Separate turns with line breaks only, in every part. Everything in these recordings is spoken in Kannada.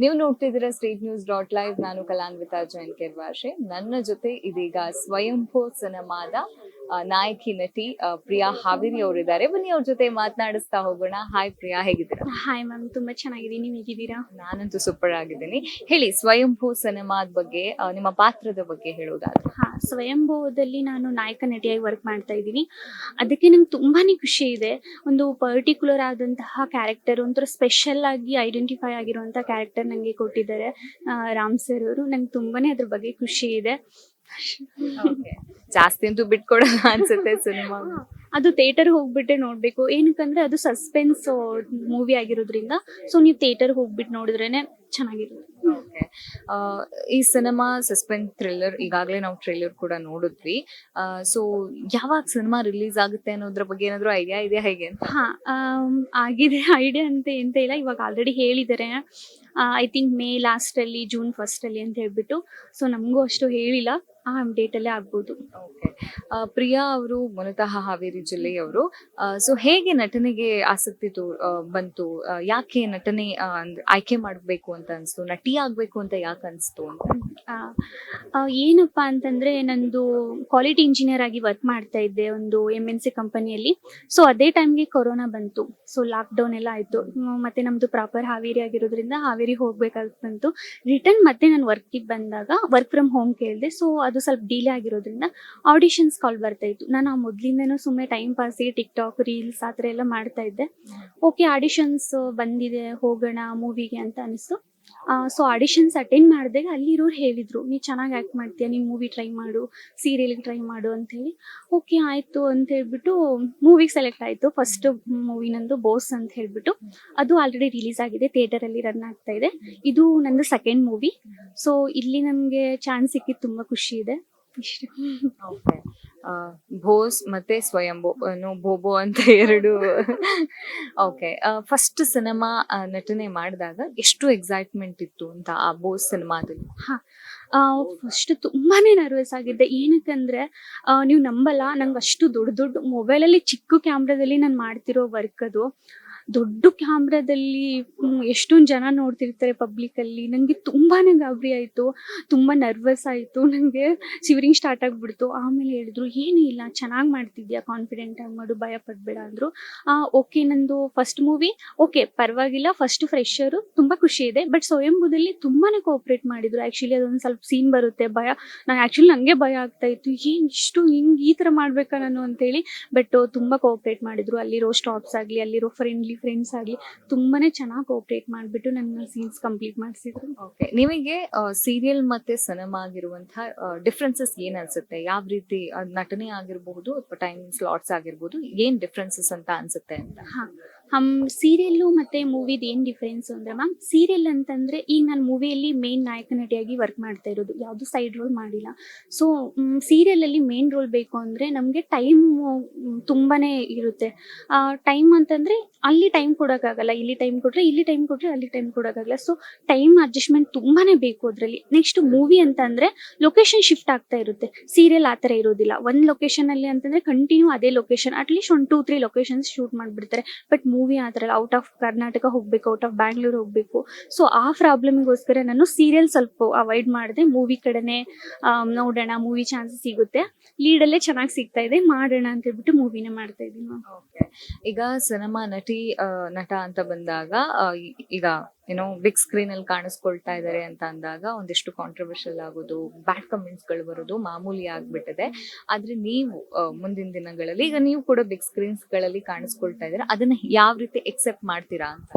ನೀವು ನೋಡ್ತಿದ್ದೀರಾ ಸ್ಟ್ರೀಟ್ ನ್ಯೂಸ್ ಡಾಟ್ ಲೈವ್. ನಾನು ಕಲಾನ್ವಿತಾ ಜೈನ್ ಕೆರ್ವಾಶೆ. ನನ್ನ ಜೊತೆ ಇದೀಗ ಸ್ವಯಂಭೂ ಸಿನಿಮಾದ ನಾಯಕಿ ನಟಿ ಪ್ರಿಯಾ ಹಾವೇರಿ ಅವರಿದ್ದಾರೆ. ಬನ್ನಿ ಅವ್ರ ಜೊತೆ ಮಾತನಾಡಿಸ್ತಾ ಹೋಗೋಣ. ಹಾಯ್ ಪ್ರಿಯಾ, ಹೇಗಿದ್ದೀರಾ?
ಹಾಯ್ ಮ್ಯಾಮ್, ತುಂಬಾ ಚೆನ್ನಾಗಿದ್ದೀನಿ. ನೀವು ಹೇಗಿದ್ದೀರಾ?
ನಾನಂತೂ ಸೂಪರ್ ಆಗಿದ್ದೀನಿ. ಹೇಳಿ, ಸ್ವಯಂಭೂ ಸಿನಿಮಾದ ಬಗ್ಗೆ, ನಿಮ್ಮ ಪಾತ್ರದ ಬಗ್ಗೆ ಹೇಳೋದಾದ್ರೆ.
ಸ್ವಯಂಭೂದಲ್ಲಿ ನಾನು ನಾಯಕ ನಟಿಯಾಗಿ ವರ್ಕ್ ಮಾಡ್ತಾ ಇದ್ದೀನಿ. ಅದಕ್ಕೆ ನಂಗೆ ತುಂಬಾನೇ ಖುಷಿ ಇದೆ. ಒಂದು ಪರ್ಟಿಕ್ಯುಲರ್ ಆದಂತಹ ಕ್ಯಾರೆಕ್ಟರ್, ಒಂಥರ ಸ್ಪೆಷಲ್ ಆಗಿ ಐಡೆಂಟಿಫೈ ಆಗಿರುವಂತಹ ಕ್ಯಾರೆಕ್ಟರ್ ನಂಗೆ ಕೊಟ್ಟಿದ್ದಾರೆ ರಾಮ್ ಸರ್ ಅವರು. ನಂಗೆ ತುಂಬಾನೇ ಅದ್ರ ಬಗ್ಗೆ ಖುಷಿ ಇದೆ.
ಜಾಸ್ತಿ ಅಂತೂ ಬಿಟ್ಕೊಡಲ್ಲ ಅನ್ಸುತ್ತೆ ಸಿನಿಮಾ.
ಅದು ಥಿಯೇಟರ್ ಹೋಗ್ಬಿಟ್ಟೆ ನೋಡ್ಬೇಕು. ಏನಕ್ಕಂದ್ರೆ ಅದು ಸಸ್ಪೆನ್ಸ್ ಮೂವಿ ಆಗಿರೋದ್ರಿಂದ ಸೊ ನೀವು ಥಿಯೇಟರ್ ಹೋಗ್ಬಿಟ್ಟು ನೋಡಿದ್ರೇನೆ ಚೆನ್ನಾಗಿರುತ್ತೆ.
ಈ ಸಿನಿಮಾ ಸಸ್ಪೆನ್ಸ್ ಥ್ರಿಲ್ಲರ್. ಈಗಾಗಲೇ ನಾವು ಟ್ರೇಲರ್ ಕೂಡ ನೋಡಿದ್ವಿ. ಸೊ ಯಾವಾಗ ಸಿನಿಮಾ ರಿಲೀಸ್ ಆಗುತ್ತೆ ಅನ್ನೋದ್ರ ಬಗ್ಗೆ ಏನಾದ್ರು ಐಡಿಯಾ ಇದೆಯಾ ಹೇಗೆ ಅಂತ?
ಆಗಿದೆ. ಐಡಿಯಾ ಅಂತ ಇಲ್ಲ. ಇವಾಗ ಆಲ್ರೆಡಿ ಹೇಳಿದ್ದಾರೆ. ಐ ಥಿಂಕ್ ಮೇ ಲಾಸ್ಟ್ ಅಲ್ಲಿ, ಜೂನ್ ಫಸ್ಟ್ ಅಲ್ಲಿ ಅಂತ ಹೇಳ್ಬಿಟ್ಟು. ಸೊ ನಮಗೂ ಅಷ್ಟು ಹೇಳಿಲ್ಲ. ಆ ಡೇಟ್ ಅಲ್ಲೇ ಆಗ್ಬೋದು.
ಪ್ರಿಯಾ ಅವರು ಮೂಲತಃ ಹಾವೇರಿ ಜಿಲ್ಲೆಯವರು. ಸೊ ಹೇಗೆ ನಟನೆಗೆ ಆಸಕ್ತಿ ಬಂತು? ಯಾಕೆ ನಟನೆ ಆಯ್ಕೆ ಮಾಡಬೇಕು ಅಂತ ಅನ್ಸ್ತು? ನಟಿ ಆಗ್ಬೇಕು ಅಂತ ಯಾಕೆ ಅನ್ಸ್ತು ಅಂತ?
ಏನಪ್ಪಾ ಅಂತಂದ್ರೆ, ನಂದು ಕ್ವಾಲಿಟಿ ಇಂಜಿನಿಯರ್ ಆಗಿ ವರ್ಕ್ ಮಾಡ್ತಾ ಇದ್ದೆ ಒಂದು MNC ಕಂಪನಿಯಲ್ಲಿ. ಸೊ ಅದೇ ಟೈಮ್ಗೆ ಕೊರೋನಾ ಬಂತು. ಸೊ ಲಾಕ್ಡೌನ್ ಎಲ್ಲ ಆಯ್ತು. ಮತ್ತೆ ನಮ್ದು ಪ್ರಾಪರ್ ಹಾವೇರಿ ಆಗಿರೋದ್ರಿಂದ ಹಾವೇರಿ ಹೋಗ್ಬೇಕಾಗಿ ಬಂತು. ರಿಟರ್ನ್ ಮತ್ತೆ ನಾನು ವರ್ಕಿಗೆ ಬಂದಾಗ ವರ್ಕ್ ಫ್ರಮ್ ಹೋಮ್ ಕೇಳಿದೆ. ಸೊ ಅದು ಸ್ವಲ್ಪ ಡಿಲೇ ಆಗಿರೋದ್ರಿಂದ ಆಡಿಷನ್ಸ್ ಕಾಲ್ ಬರ್ತಾ ಇತ್ತು. ನಾನು ಮೊದ್ಲಿಂದನೂ ಸುಮ್ಮನೆ ಟೈಮ್ ಪಾಸಿಗೆ ಟಿಕ್ಟಾಕ್, ರೀಲ್ಸ್ ಆ ಥರ ಎಲ್ಲ ಮಾಡ್ತಾ ಇದ್ದೆ. ಓಕೆ, ಆಡಿಷನ್ಸ್ ಬಂದಿದೆ, ಹೋಗೋಣ ಮೂವಿಗೆ ಅಂತ ಅನಿಸ್ತು. ಸೊ ಆಡಿಷನ್ಸ್ ಅಟೆಂಡ್ ಮಾಡಿದಾಗ ಅಲ್ಲಿರೋರು ಹೇಳಿದ್ರು, ನೀ ಚೆನ್ನಾಗಿ ಆ್ಯಕ್ಟ್ ಮಾಡ್ತೀಯ, ನೀವು ಮೂವಿ ಟ್ರೈ ಮಾಡು, ಸೀರಿಯಲ್ಗೆ ಟ್ರೈ ಮಾಡು ಅಂತ ಹೇಳಿ. ಓಕೆ ಆಯಿತು ಅಂತ ಹೇಳ್ಬಿಟ್ಟು ಮೂವಿಗೆ ಸೆಲೆಕ್ಟ್ ಆಯಿತು. ಫಸ್ಟ್ ಮೂವಿ ನಂದು ಬೋಸ್ ಅಂತ ಹೇಳ್ಬಿಟ್ಟು. ಅದು ಆಲ್ರೆಡಿ ರಿಲೀಸ್ ಆಗಿದೆ, ಥಿಯೇಟರಲ್ಲಿ ರನ್ ಆಗ್ತಾ ಇದೆ. ಇದು ನಂದು ಸೆಕೆಂಡ್ ಮೂವಿ. ಸೊ ಇಲ್ಲಿ ನನಗೆ ಚಾನ್ಸ್ ಸಿಕ್ಕಿದ್ದು ತುಂಬ ಖುಷಿ ಇದೆ. ಇಷ್ಟು.
ಬೋಸ್ ಮತ್ತೆ ಸ್ವಯಂಭೂ, ಬೋಬೋ ಅಂತ ಎರಡು. ಓಕೆ, ಫಸ್ಟ್ ಸಿನಿಮಾ ನಟನೆ ಮಾಡಿದಾಗ ಎಷ್ಟು ಎಕ್ಸೈಟ್ಮೆಂಟ್ ಇತ್ತು ಅಂತ ಆ ಬೋಸ್ ಸಿನಿಮಾದಲ್ಲಿ?
ಫಸ್ಟ್ ತುಂಬಾನೇ ನರ್ವಸ್ ಆಗಿದ್ದೆ. ಏನಕ್ಕಂದ್ರೆ ನೀವು ನಂಬಲ್ಲ, ನಂಗೆ ಅಷ್ಟು ದೊಡ್ಡ ದೊಡ್ಡ ಮೊಬೈಲಲ್ಲಿ ಚಿಕ್ಕ ಕ್ಯಾಮ್ರಾದಲ್ಲಿ ನಾನು ಮಾಡ್ತಿರೋ ವರ್ಕ್ ಅದು. ದೊಡ್ಡ ಕ್ಯಾಮ್ರಾದಲ್ಲಿ ಎಷ್ಟೊಂದು ಜನ ನೋಡ್ತಿರ್ತಾರೆ ಪಬ್ಲಿಕಲ್ಲಿ. ನನಗೆ ತುಂಬಾನೇ ಗಾಬರಿ ಆಯಿತು, ತುಂಬ ನರ್ವಸ್ ಆಯಿತು. ನನಗೆ ಶಿವರಿಂಗ್ ಸ್ಟಾರ್ಟ್ ಆಗಿಬಿಡ್ತು. ಆಮೇಲೆ ಹೇಳಿದ್ರು, ಏನೂ ಇಲ್ಲ, ಚೆನ್ನಾಗಿ ಮಾಡ್ತಿದ್ಯಾ, ಕಾನ್ಫಿಡೆಂಟ್ ಆಗಿ ಮಾಡು, ಭಯ ಪಡಬೇಡ ಅಂದರು. ಓಕೆ, ನಂದು ಫಸ್ಟ್ ಮೂವಿ, ಓಕೆ ಪರವಾಗಿಲ್ಲ, ಫಸ್ಟ್ ಫ್ರೆಶರು, ತುಂಬ ಖುಷಿ ಇದೆ. ಬಟ್ ಸ್ವಯಂಭೂದಲ್ಲಿ ತುಂಬಾ ಕೋಆಪ್ರೇಟ್ ಮಾಡಿದ್ರು. ಆ್ಯಕ್ಚುಲಿ ಅದೊಂದು ಸ್ವಲ್ಪ ಸೀನ್ ಬರುತ್ತೆ, ಭಯ. ನನಗೆ ಭಯ ಆಗ್ತಾ ಇತ್ತು, ಏನು ಇಷ್ಟು ಹಿಂಗೆ ಈ ಥರ ಮಾಡಬೇಕಾ ನಾನು ಅಂತೇಳಿ. ಬಟ್ ತುಂಬ ಕೋಆಪ್ರೇಟ್ ಮಾಡಿದ್ರು. ಅಲ್ಲಿರೋ ಸ್ಟಾಪ್ಸ್ ಆಗಲಿ, ಅಲ್ಲಿರೋ ಫ್ರೆಂಡ್ಸ್ ಆಗಲಿ ತುಂಬಾನೇ ಚೆನ್ನಾಗಿ ಕೋಆಪ್ರೇಟ್ ಮಾಡಿಬಿಟ್ಟು ನನ್ನ ಸೀನ್ಸ್ ಕಂಪ್ಲೀಟ್ ಮಾಡಿಸಿದ್ರು.
ಓಕೆ, ನಿಮಗೆ ಸೀರಿಯಲ್ ಮತ್ತೆ ಸಿನಿಮಾ ಆಗಿರುವಂತಹ ಡಿಫ್ರೆನ್ಸಸ್ ಏನ್ ಅನ್ಸುತ್ತೆ? ಯಾವ ರೀತಿ ನಟನೆ ಆಗಿರಬಹುದು ಅಥವಾ ಟೈಮ್ ಸ್ಲಾಟ್ಸ್ ಆಗಿರ್ಬೋದು, ಏನ್ ಡಿಫ್ರೆನ್ಸಸ್ ಅಂತ ಅನ್ಸುತ್ತೆ ಅಂತ?
ಸೀರಿಯಲ್ಲು ಮತ್ತು ಮೂವಿದು ಏನು ಡಿಫ್ರೆನ್ಸ್ ಅಂದರೆ ಮ್ಯಾಮ್, ಸೀರಿಯಲ್ ಅಂತಂದರೆ ಈಗ ನಾನು ಮೂವಿಯಲ್ಲಿ ಮೇನ್ ನಾಯಕ ನಟಿಯಾಗಿ ವರ್ಕ್ ಮಾಡ್ತಾ ಇರೋದು, ಯಾವುದು ಸೈಡ್ ರೋಲ್ ಮಾಡಿಲ್ಲ. ಸೊ ಸೀರಿಯಲಲ್ಲಿ ಮೇನ್ ರೋಲ್ ಬೇಕು ಅಂದರೆ ನಮಗೆ ಟೈಮ್ ತುಂಬಾ ಇರುತ್ತೆ. ಟೈಮ್ ಅಂತಂದರೆ ಅಲ್ಲಿ ಟೈಮ್ ಕೊಡೋಕ್ಕಾಗಲ್ಲ, ಇಲ್ಲಿ ಟೈಮ್ ಕೊಟ್ಟರೆ ಇಲ್ಲಿ ಟೈಮ್ ಕೊಟ್ಟರೆ ಅಲ್ಲಿ ಟೈಮ್ ಕೊಡೋಕ್ಕಾಗಲ್ಲ. ಸೊ ಟೈಮ್ ಅಡ್ಜಸ್ಟ್ಮೆಂಟ್ ತುಂಬಾ ಬೇಕು ಅದರಲ್ಲಿ. ನೆಕ್ಸ್ಟ್ ಮೂವಿ ಅಂತ ಅಂದರೆ ಲೊಕೇಶನ್ ಶಿಫ್ಟ್ ಆಗ್ತಾ ಇರುತ್ತೆ. ಸೀರಿಯಲ್ ಆ ಥರ ಇರೋದಿಲ್ಲ. ಒಂದು ಲೊಕೇಶನಲ್ಲಿ ಅಂತಂದರೆ ಕಂಟಿನ್ಯೂ ಅದೇ ಲೊಕೇಶನ್, ಅಟ್ಲೀಸ್ಟ್ 1-2-3 ಲೊಕೇಶನ್ಸ್ ಶೂಟ್ ಮಾಡಿಬಿಡ್ತಾರೆ. ಬಟ್ ಮೂವಿ ಆ ಥರ ಔಟ್ ಆಫ್ ಕರ್ನಾಟಕ ಹೋಗಬೇಕು, ಔಟ್ ಆಫ್ ಬ್ಯಾಂಗ್ಳೂರ್ ಹೋಗಬೇಕು. ಸೊ ಆ ಪ್ರಾಬ್ಲಮಿಗೋಸ್ಕರ ನಾನು ಸೀರಿಯಲ್ ಸ್ವಲ್ಪ ಅವಾಯ್ಡ್ ಮಾಡಿದೆ. ಮೂವಿ ಕಡೆನೇ ನೋಡೋಣ, ಮೂವಿ ಚಾನ್ಸಸ್ ಸಿಗುತ್ತೆ, ಲೀಡಲ್ಲೇ ಚೆನ್ನಾಗಿ ಸಿಗ್ತಾ ಇದೆ, ಮಾಡೋಣ ಅಂತ ಹೇಳ್ಬಿಟ್ಟು ಮೂವಿನೇ ಮಾಡ್ತಾ ಇದ್ದೀನಿ.
ಈಗ ಸಿನಿಮಾ ನಟಿ ನಟ ಅಂತ ಬಂದಾಗ, ಈಗ ಏನೋ ಬಿಗ್ ಸ್ಕ್ರೀನ್ ಅಲ್ಲಿ ಕಾಣಿಸ್ಕೊಳ್ತಾ ಇದಾರೆ ಅಂತ ಅಂದಾಗ ಒಂದಿಷ್ಟು ಕಾಂಟ್ರವರ್ಷಿಯಲ್ ಆಗೋದು, ಬ್ಯಾಡ್ ಕಮೆಂಟ್ಸ್ ಗಳು ಬರೋದು ಮಾಮೂಲಿ ಆಗ್ಬಿಟ್ಟಿದೆ. ಆದ್ರೆ ನೀವು ಮುಂದಿನ ದಿನಗಳಲ್ಲಿ, ಈಗ ನೀವು ಕೂಡ ಬಿಗ್ ಸ್ಕ್ರೀನ್ಸ್ ಗಳಲ್ಲಿ ಕಾಣಿಸ್ಕೊಳ್ತಾ ಇದ್ದೀರಾ, ಅದನ್ನ ಯಾವ ರೀತಿ ಎಕ್ಸೆಪ್ಟ್ ಮಾಡ್ತೀರಾ ಅಂತ?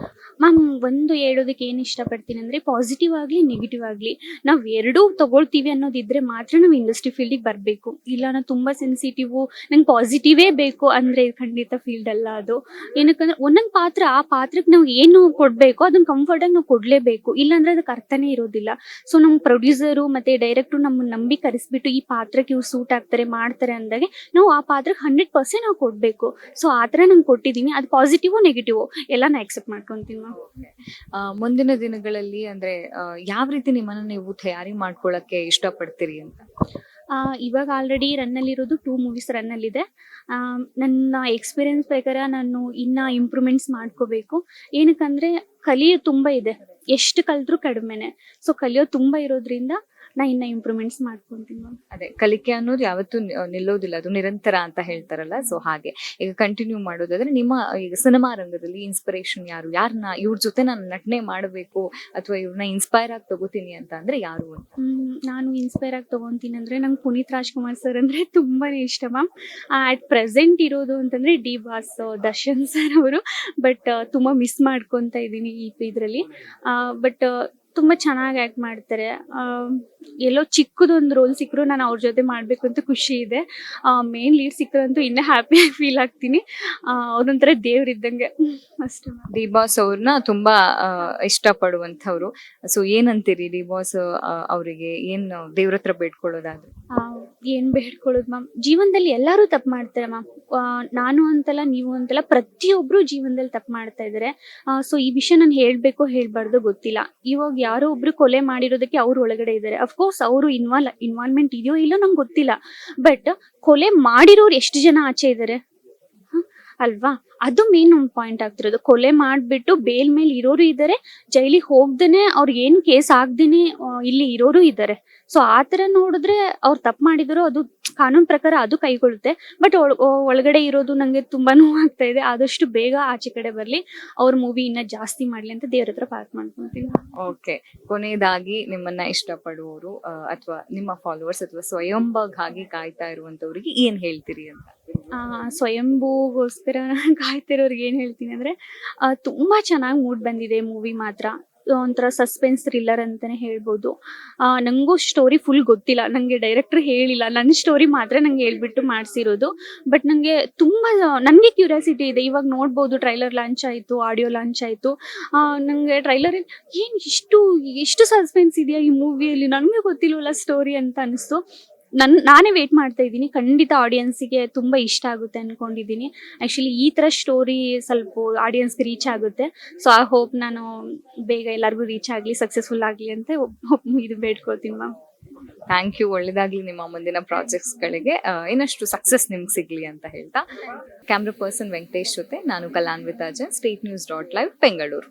ಮ್ಯಾಮ್, ಒಂದು ಹೇಳೋದಕ್ಕೆ ಏನು ಇಷ್ಟಪಡ್ತೀನಿ ಅಂದರೆ, ಪಾಸಿಟಿವ್ ಆಗಲಿ ನೆಗೆಟಿವ್ ಆಗಲಿ ನಾವು ಎರಡೂ ತಗೊಳ್ತೀವಿ ಅನ್ನೋದಿದ್ರೆ ಮಾತ್ರ ನಾವು ಇಂಡಸ್ಟ್ರಿ ಫೀಲ್ಡಿಗೆ ಬರಬೇಕು. ಇಲ್ಲ ನಾನು ತುಂಬ ಸೆನ್ಸಿಟಿವು, ನಂಗೆ ಪಾಸಿಟಿವೇ ಬೇಕು ಅಂದರೆ ಖಂಡಿತ ಫೀಲ್ಡ್ ಅಲ್ಲ ಅದು. ಏನಕ್ಕಂದ್ರೆ ಒಂದೊಂದು ಪಾತ್ರ, ಆ ಪಾತ್ರಕ್ಕೆ ನಾವು ಏನು ಕೊಡಬೇಕು ಅದನ್ನು ಕಂಫರ್ಟಾಗಿ ನಾವು ಕೊಡಲೇಬೇಕು, ಇಲ್ಲಾಂದರೆ ಅದಕ್ಕೆ ಅರ್ಥನೇ ಇರೋದಿಲ್ಲ. ಸೊ ನಮ್ಮ ಪ್ರೊಡ್ಯೂಸರು ಮತ್ತು ಡೈರೆಕ್ಟ್ರು ನಮ್ಮನ್ನು ನಂಬಿ ಕರೆಸ್ಬಿಟ್ಟು ಈ ಪಾತ್ರಕ್ಕೆ ಇವ್ರು ಸೂಟ್ ಆಗ್ತಾರೆ, ಮಾಡ್ತಾರೆ ಅಂದಾಗೆ ನಾವು ಆ ಪಾತ್ರಕ್ಕೆ 100% ನಾವು ಕೊಡಬೇಕು. ಸೊ ಆ ಥರ ನಾನು ಕೊಟ್ಟಿದ್ದೀನಿ. ಅದು ಪಾಸಿಟಿವು ನೆಗೆಟಿವು ಎಲ್ಲ ನಾನು ಎಕ್ಸೆಪ್ಟ್ ಮಾಡ್ಕೊತೀನಿ.
ಮುಂದಿನ ದಿನಗಳಲ್ಲಿ ಅಂದ್ರೆ ಯಾವ ರೀತಿ ನಿಮ್ಮನ್ನ ನೀವು ತಯಾರಿ ಮಾಡ್ಕೊಳ್ಳಕ್ಕೆ ಇಷ್ಟಪಡ್ತೀರಿ ಅಂತ?
ಇವಾಗ ಆಲ್ರೆಡಿ ರನ್ನಲ್ಲಿರೋದು 2 ಮೂವೀಸ್ ರನ್ನಲ್ಲಿದೆ. ನನ್ನ ಎಕ್ಸ್ಪೀರಿಯನ್ಸ್ ಪ್ರಕಾರ ನಾನು ಇನ್ನೂ ಇಂಪ್ರೂವ್ಮೆಂಟ್ಸ್ ಮಾಡ್ಕೋಬೇಕು. ಏನಕ್ಕಂದರೆ ಕಲಿಯೋದು ತುಂಬ ಇದೆ. ಎಷ್ಟು ಕಲಿತ್ರು ಕಡಿಮೆನೆ. ಸೊ ಕಲಿಯೋದು ತುಂಬ ಇರೋದ್ರಿಂದ ನಾ ಇನ್ನ ಇಂಪ್ರೂವ್ಮೆಂಟ್ಸ್ ಮಾಡ್ಕೊಂತೀನಿ ಮ್ಯಾಮ್.
ಅದೇ ಕಲಿಕೆ ಅನ್ನೋದು ಯಾವತ್ತೂ ನಿಲ್ಲೋದಿಲ್ಲ, ಅದು ನಿರಂತರ ಅಂತ ಹೇಳ್ತಾರಲ್ಲ, ಸೊ ಹಾಗೆ ಈಗ ಕಂಟಿನ್ಯೂ ಮಾಡೋದಾದ್ರೆ ನಿಮ್ಮ ಈಗ ಸಿನಿಮಾ ರಂಗದಲ್ಲಿ ಇನ್ಸ್ಪಿರೇಷನ್ ಯಾರು, ಯಾರನ್ನ ಇವ್ರ ಜೊತೆ ನಾನು ನಟನೆ ಮಾಡಬೇಕು ಅಥವಾ ಇವ್ರನ್ನ ಇನ್ಸ್ಪೈರ್ ಆಗಿ ತಗೋತೀನಿ ಅಂತ ಅಂದ್ರೆ ಯಾರು ಅಂತ?
ನಾನು ಇನ್ಸ್ಪೈರ್ ಆಗಿ ತೊಗೊತೀನಿ ಅಂದರೆ ನಂಗೆ ಪುನೀತ್ ರಾಜ್ಕುಮಾರ್ ಸರ್ ಅಂದರೆ ತುಂಬಾ ಇಷ್ಟ ಮ್ಯಾಮ್. ಅಟ್ ಪ್ರೆಸೆಂಟ್ ಇರೋದು ಅಂತಂದರೆ ಡಿ ಬಾಸ್ ದರ್ಶನ್ ಸರ್ ಅವರು. ಬಟ್ ತುಂಬ ಮಿಸ್ ಮಾಡ್ಕೊತಾ ಇದ್ದೀನಿ ಇದರಲ್ಲಿ. ಬಟ್ ತುಂಬ ಚೆನ್ನಾಗಿ ಆ್ಯಕ್ಟ್ ಮಾಡ್ತಾರೆ. ಎಲ್ಲೋ ಚಿಕ್ಕದೊಂದು ರೋಲ್ ಸಿಕ್ಕರು ನಾನು ಅವ್ರ ಜೊತೆ ಮಾಡಬೇಕು ಅಂತ ಖುಷಿ ಇದೆ. ಮೇನ್ ಲೀಡ್ ಸಿಕ್ಕರಂತೂ ಇನ್ನೂ ಹ್ಯಾಪಿಯಾಗಿ ಫೀಲ್ ಆಗ್ತೀನಿ. ಅವ್ರೊಂಥರ ದೇವ್ರಿದ್ದಂಗೆ ಅಷ್ಟೇ ಮ್ಯಾಮ್.
ಡಿ ಬಾಸ್ ಅವ್ರನ್ನ ತುಂಬಾ ಇಷ್ಟಪಡುವಂಥವ್ರು. ಸೊ ಏನಂತೀರಿ ಡಿ ಬಾಸ್ ಅವರಿಗೆ ಏನ್ ದೇವ್ರ ಹತ್ರ ಬೇಡ್ಕೊಳ್ಳೋದಾದ್ರೆ?
ಏನು ಬೇಡ್ಕೊಳ್ಳೋದು ಮ್ಯಾಮ್, ಜೀವನದಲ್ಲಿ ಎಲ್ಲರೂ ತಪ್ಪು ಮಾಡ್ತಾರೆ ಮ್ಯಾಮ್. ನಾನು ಅಂತಲ್ಲ, ನೀವು ಅಂತಲ್ಲ, ಪ್ರತಿಯೊಬ್ಬರು ಜೀವನದಲ್ಲಿ ತಪ್ಪು ಮಾಡ್ತಾ ಇದ್ದಾರೆ. ಸೊ ಈ ವಿಷಯ ನಾನು ಹೇಳಬೇಕೋ ಹೇಳಬಾರ್ದು ಗೊತ್ತಿಲ್ಲ. ಇವಾಗ ಯಾರೋ ಒಬ್ರು ಕೊಲೆ ಮಾಡಿರೋದಕ್ಕೆ ಅವ್ರು ಒಳಗಡೆ ಇದ್ದಾರೆ. ಅಫ್ಕೋರ್ಸ್ ಅವರು ಇನ್ವಾಲ್ವ್ಮೆಂಟ್ ಇದೆಯೋ ಇಲ್ಲೋ ನಂಗೆ ಗೊತ್ತಿಲ್ಲ. ಬಟ್ ಕೊಲೆ ಮಾಡಿರೋರು ಎಷ್ಟು ಜನ ಆಚೆ ಇದ್ದಾರೆ ಅಲ್ವಾ? ಅದು ಮೇನ್ ಒಂದು ಪಾಯಿಂಟ್ ಆಗ್ತಿರೋದು. ಕೊಲೆ ಮಾಡಿಬಿಟ್ಟು ಬೇಲ್ ಮೇಲೆ ಇರೋರು ಇದ್ದಾರೆ, ಜೈಲಿಗೆ ಹೋಗ್ದೇನೆ ಅವ್ರಿಗೆ ಏನು ಕೇಸ್ ಆಗ್ದೇನೆ ಇಲ್ಲಿ ಇರೋರು ಇದ್ದಾರೆ. ಸೊ ಆ ಥರ ನೋಡಿದ್ರೆ ಅವ್ರು ತಪ್ಪು ಮಾಡಿದ್ರು ಅದು ಕಾನೂನು ಪ್ರಕಾರ ಅದು ಕೈಗೊಳ್ಳುತ್ತೆ. ಬಟ್ ಒಳಗಡೆ ಇರೋದು ನನಗೆ ತುಂಬಾ ನೋವಾಗ್ತಾ ಇದೆ. ಆದಷ್ಟು ಬೇಗ ಆಚೆ ಕಡೆ ಬರಲಿ, ಅವ್ರ ಮೂವಿ ಇನ್ನೂ ಜಾಸ್ತಿ ಮಾಡಲಿ ಅಂತ ದೇವ್ರ ಹತ್ರ ಪ್ರಾರ್ಥನೆ ಮಾಡ್ಕೊತೀನಿ. ಓಕೆ,
ಕೊನೆಯದಾಗಿ ನಿಮ್ಮನ್ನ ಇಷ್ಟಪಡುವವರು ಅಥವಾ ನಿಮ್ಮ ಫಾಲೋವರ್ಸ್ ಅಥವಾ ಸ್ವಯಂಭಾಗಿ ಕಾಯ್ತಾ ಇರುವಂತವ್ರಿಗೆ ಏನ್ ಹೇಳ್ತೀರಿ ಅಂತ?
ಸ್ವಯಂಭೂಗೋಸ್ಕರ ಕಾಯ್ತಿರೋರ್ಗೆ ಏನು ಹೇಳ್ತೀನಿ ಅಂದರೆ, ತುಂಬ ಚೆನ್ನಾಗಿ ಮೂಡ್ ಬಂದಿದೆ ಮೂವಿ ಮಾತ್ರ. ಒಂಥರ ಸಸ್ಪೆನ್ಸ್ ಥ್ರಿಲ್ಲರ್ ಅಂತಲೇ ಹೇಳ್ಬೋದು. ನನಗೂ ಸ್ಟೋರಿ ಫುಲ್ ಗೊತ್ತಿಲ್ಲ, ನನಗೆ ಡೈರೆಕ್ಟ್ರ್ ಹೇಳಿಲ್ಲ, ನನ್ನ ಸ್ಟೋರಿ ಮಾತ್ರ ನಂಗೆ ಹೇಳ್ಬಿಟ್ಟು ಮಾಡಿಸಿರೋದು. ಬಟ್ ನನಗೆ ಕ್ಯೂರಿಯಾಸಿಟಿ ಇದೆ. ಇವಾಗ ನೋಡ್ಬೋದು, ಟ್ರೈಲರ್ ಲಾಂಚ್ ಆಯಿತು, ಆಡಿಯೋ ಲಾಂಚ್ ಆಯಿತು. ನನಗೆ ಟ್ರೈಲರಲ್ಲಿ ಏನು ಎಷ್ಟು ಸಸ್ಪೆನ್ಸ್ ಇದೆಯಾ ಈ ಮೂವಿಯಲ್ಲಿ, ನನಗೆ ಗೊತ್ತಿಲ್ವಲ್ಲ ಸ್ಟೋರಿ ಅಂತ ಅನಿಸ್ತು. ನಾನೇ ವೇಟ್ ಮಾಡ್ತಾ ಇದ್ದೀನಿ. ಖಂಡಿತ ಆಡಿಯನ್ಸಿಗೆ ತುಂಬ ಇಷ್ಟ ಆಗುತ್ತೆ ಅಂದ್ಕೊಂಡಿದ್ದೀನಿ. ಆ್ಯಕ್ಚುಲಿ ಈ ಥರ ಸ್ಟೋರಿ ಸ್ವಲ್ಪ ಆಡಿಯನ್ಸ್ಗೆ ರೀಚ್ ಆಗುತ್ತೆ. ಸೊ ಐ ಹೋಪ್ ನಾನು ಬೇಗ ಎಲ್ಲರಿಗೂ ರೀಚ್ ಆಗಲಿ, ಸಕ್ಸಸ್ಫುಲ್ ಆಗಲಿ ಅಂತ ಇದು ಬೇಡ್ಕೋತೀನಿ ಮ್ಯಾಮ್.
ಥ್ಯಾಂಕ್ ಯು, ಒಳ್ಳೇದಾಗ್ಲಿ ನಿಮ್ಮ ಮುಂದಿನ ಪ್ರಾಜೆಕ್ಟ್ಸ್ಗಳಿಗೆ, ಇನ್ನಷ್ಟು ಸಕ್ಸಸ್ ನಿಮ್ಗೆ ಸಿಗ್ಲಿ ಅಂತ ಹೇಳ್ತಾ ಕ್ಯಾಮ್ರಾ ಪರ್ಸನ್ ವೆಂಕಟೇಶ್ ಜೊತೆ ನಾನು Kalanvita Jain, state news .live Bengaluru.